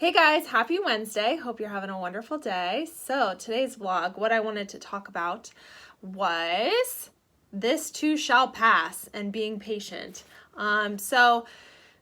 Hey guys, happy Wednesday. Hope you're having a wonderful day. So, today's vlog, what I wanted to talk about was this too shall pass and being patient. So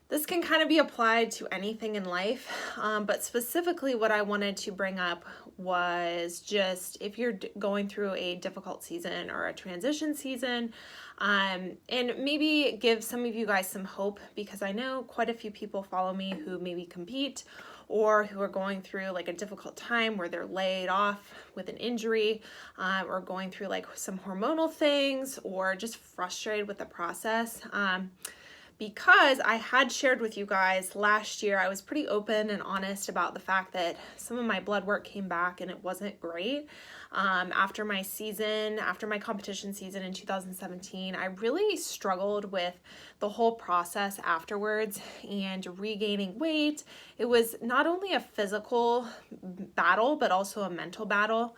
this can kind of be applied to anything in life, but specifically what I wanted to bring up was just if you're going through a difficult season or a transition season, and maybe give some of you guys some hope, because I know quite a few people follow me who maybe compete or who are going through like a difficult time where they're laid off with an injury, or going through like some hormonal things, or just frustrated with the process. Because I had shared with you guys last year, I was pretty open and honest about the fact that some of my blood work came back and it wasn't great. After my competition season in 2017, I really struggled with the whole process afterwards and regaining weight. It was not only a physical battle, but also a mental battle.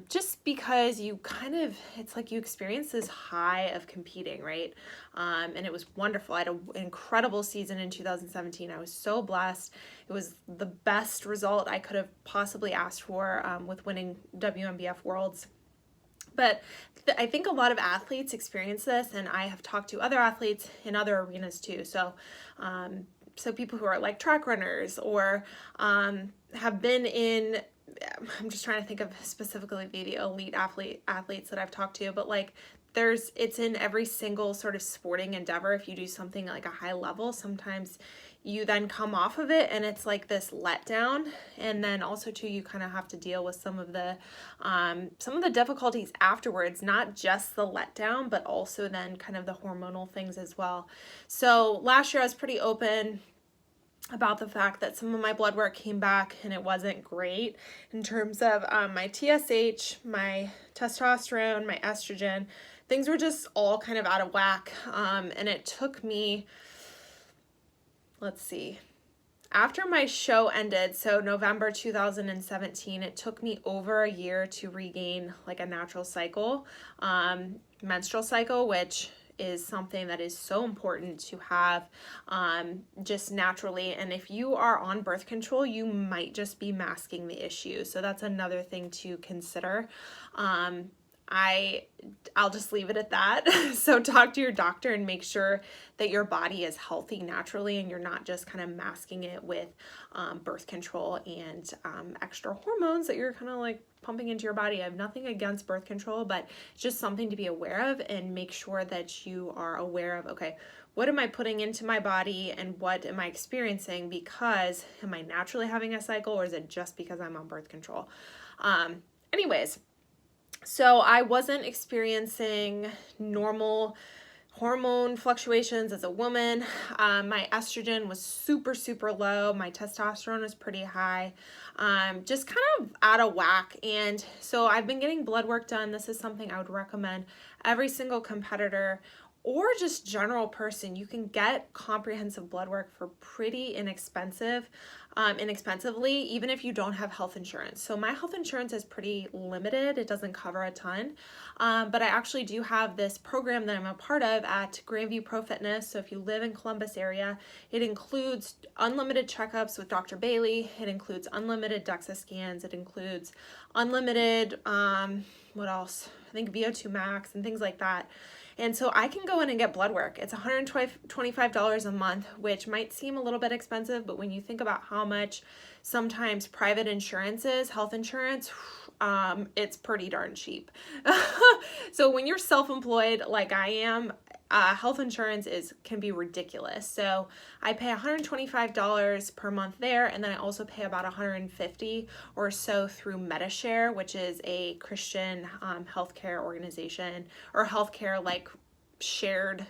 Just because it's like you experience this high of competing, right? And it was wonderful. I had an incredible season in 2017. I was so blessed. It was the best result I could have possibly asked for, with winning WNBF Worlds. But I think a lot of athletes experience this, and I have talked to other athletes in other arenas too. So people who are like track runners or have been in, I'm just trying to think of specifically the elite athletes that I've talked to, but like it's in every single sort of sporting endeavor. If you do something like a high level, sometimes you then come off of it and it's like this letdown. And then also too, you kind of have to deal with some of the difficulties afterwards, not just the letdown, but also then kind of the hormonal things as well. So last year I was pretty open about the fact that some of my blood work came back and it wasn't great in terms of my TSH, my testosterone, my estrogen. Things were just all kind of out of whack. And it took me, after my show ended, so November 2017, it took me over a year to regain like a natural cycle, menstrual cycle, which is something that is so important to have just naturally. And if you are on birth control, you might just be masking the issue. So that's another thing to consider. I'll just leave it at that. So talk to your doctor and make sure that your body is healthy naturally and you're not just kind of masking it with birth control and extra hormones that you're kind of like pumping into your body. I have nothing against birth control, but it's just something to be aware of, and make sure that you are aware of, okay, what am I putting into my body and what am I experiencing? Because am I naturally having a cycle, or is it just because I'm on birth control? Anyways, so I wasn't experiencing normal hormone fluctuations as a woman. My estrogen was super, super low. My testosterone was pretty high. Just kind of out of whack. And so I've been getting blood work done. This is something I would recommend every single competitor or just general person. You can get comprehensive blood work for pretty inexpensively, even if you don't have health insurance. So my health insurance is pretty limited. It doesn't cover a ton, but I actually do have this program that I'm a part of at Grandview Pro Fitness. So if you live in Columbus area, it includes unlimited checkups with Dr. Bailey. It includes unlimited DEXA scans. It includes unlimited, what else? I think VO2 max and things like that. And so I can go in and get blood work. It's $125 a month, which might seem a little bit expensive, but when you think about how much sometimes private insurance is, health insurance, it's pretty darn cheap. So when you're self-employed like I am, health insurance can be ridiculous. So I pay $125 per month there, and then I also pay about $150 or so through Medishare, which is a Christian healthcare organization, or healthcare like shared.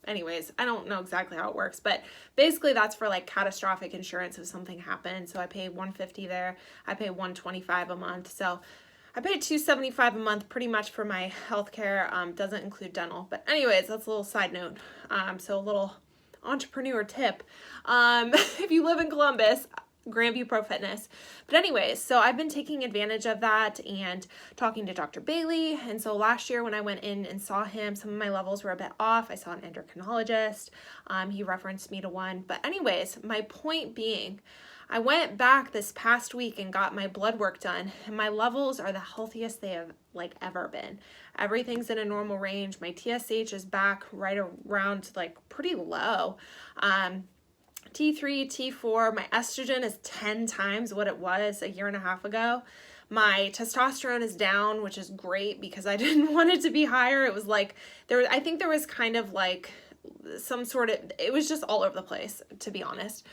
Anyways, I don't know exactly how it works, but basically that's for like catastrophic insurance if something happens. So I pay $150 there. I pay $125 a month. So I pay $275 a month pretty much for my healthcare. Doesn't include dental. But anyways, that's a little side note. So a little entrepreneur tip. If you live in Columbus, Grandview Pro Fitness. But anyways, so I've been taking advantage of that and talking to Dr. Bailey. And so last year when I went in and saw him, some of my levels were a bit off. I saw an endocrinologist. He referenced me to one. But anyways, my point being, I went back this past week and got my blood work done, and my levels are the healthiest they have like ever been. Everything's in a normal range. My TSH is back right around like pretty low. T3, T4, my estrogen is 10 times what it was a year and a half ago. My testosterone is down, which is great because I didn't want it to be higher. It was like, I think there was kind of like some sort of, it was just all over the place, to be honest.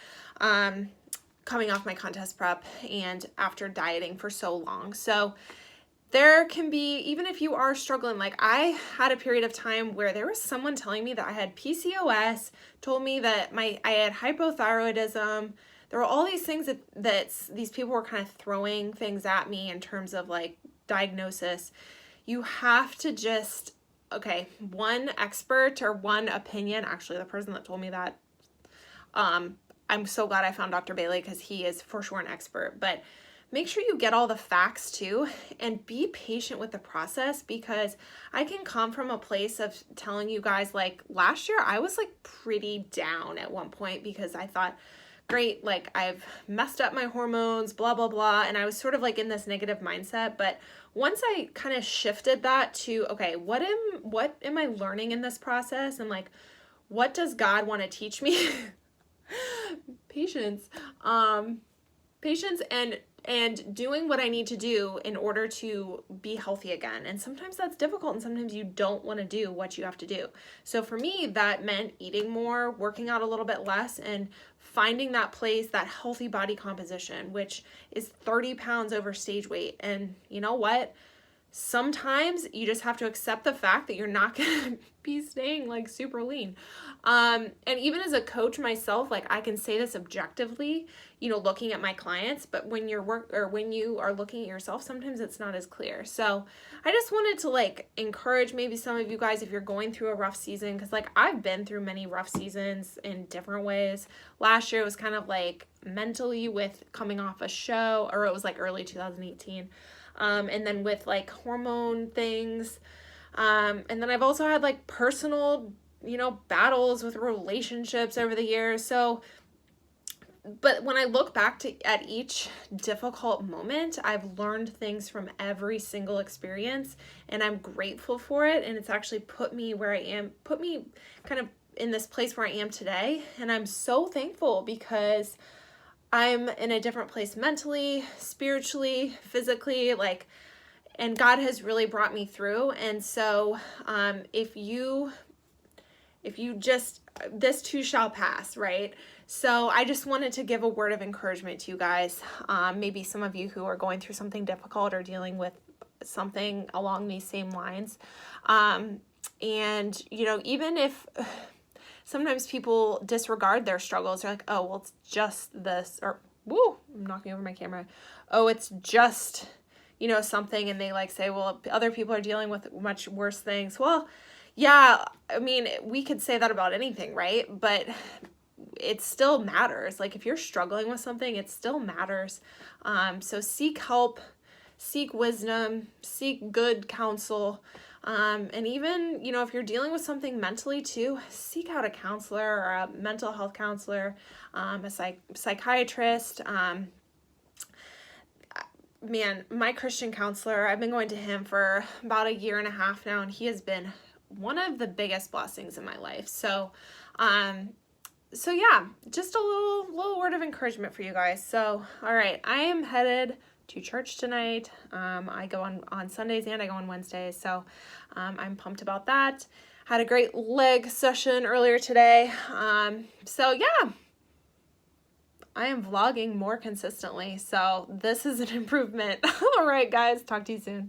Coming off my contest prep and after dieting for so long. So there can be, even if you are struggling, like I had a period of time where there was someone telling me that I had PCOS, told me that I had hypothyroidism. There were all these things that these people were kind of throwing things at me in terms of like diagnosis. You have to just, okay, one expert or one opinion, actually the person that told me that, I'm so glad I found Dr. Bailey because he is for sure an expert, but make sure you get all the facts too and be patient with the process, because I can come from a place of telling you guys, like last year I was like pretty down at one point because I thought, great, like I've messed up my hormones, blah, blah, blah. And I was sort of like in this negative mindset. But once I kind of shifted that to, okay, what am I learning in this process? And like, what does God want to teach me? Patience and doing what I need to do in order to be healthy again. And sometimes that's difficult, and sometimes you don't want to do what you have to do. So for me, that meant eating more, working out a little bit less, and finding that place, that healthy body composition, which is 30 pounds over stage weight. And you know what? Sometimes you just have to accept the fact that you're not going to be staying like super lean. And even as a coach myself, like I can say this objectively, looking at my clients, but when you are looking at yourself, sometimes it's not as clear. So I just wanted to like encourage maybe some of you guys, if you're going through a rough season, because like I've been through many rough seasons in different ways. Last year was kind of like mentally with coming off a show, or it was like early 2018. And then with like hormone things. And then I've also had like personal, battles with relationships over the years. So, but when I look back at each difficult moment, I've learned things from every single experience, and I'm grateful for it. And it's actually put me where I am, put me kind of in this place where I am today. And I'm so thankful because I'm in a different place mentally, spiritually, physically, and God has really brought me through. And so, this too shall pass, right? So I just wanted to give a word of encouragement to you guys. Maybe some of you who are going through something difficult or dealing with something along these same lines. And, even if sometimes people disregard their struggles. They're like, oh, well, it's just this, or, woo, I'm knocking over my camera. Oh, it's just, something. And they like say, well, other people are dealing with much worse things. Well, yeah, I mean, we could say that about anything, right? But it still matters. Like if you're struggling with something, it still matters. So seek help, seek wisdom, seek good counsel. And even, if you're dealing with something mentally too, seek out a counselor or a mental health counselor, a psychiatrist. Man, my Christian counselor, I've been going to him for about a year and a half now, and he has been one of the biggest blessings in my life. So yeah, just a little word of encouragement for you guys. So, all right, I am headed to church tonight. I go on Sundays and I go on Wednesdays. So I'm pumped about that. Had a great leg session earlier today. So yeah, I am vlogging more consistently. So this is an improvement. All right, guys, talk to you soon.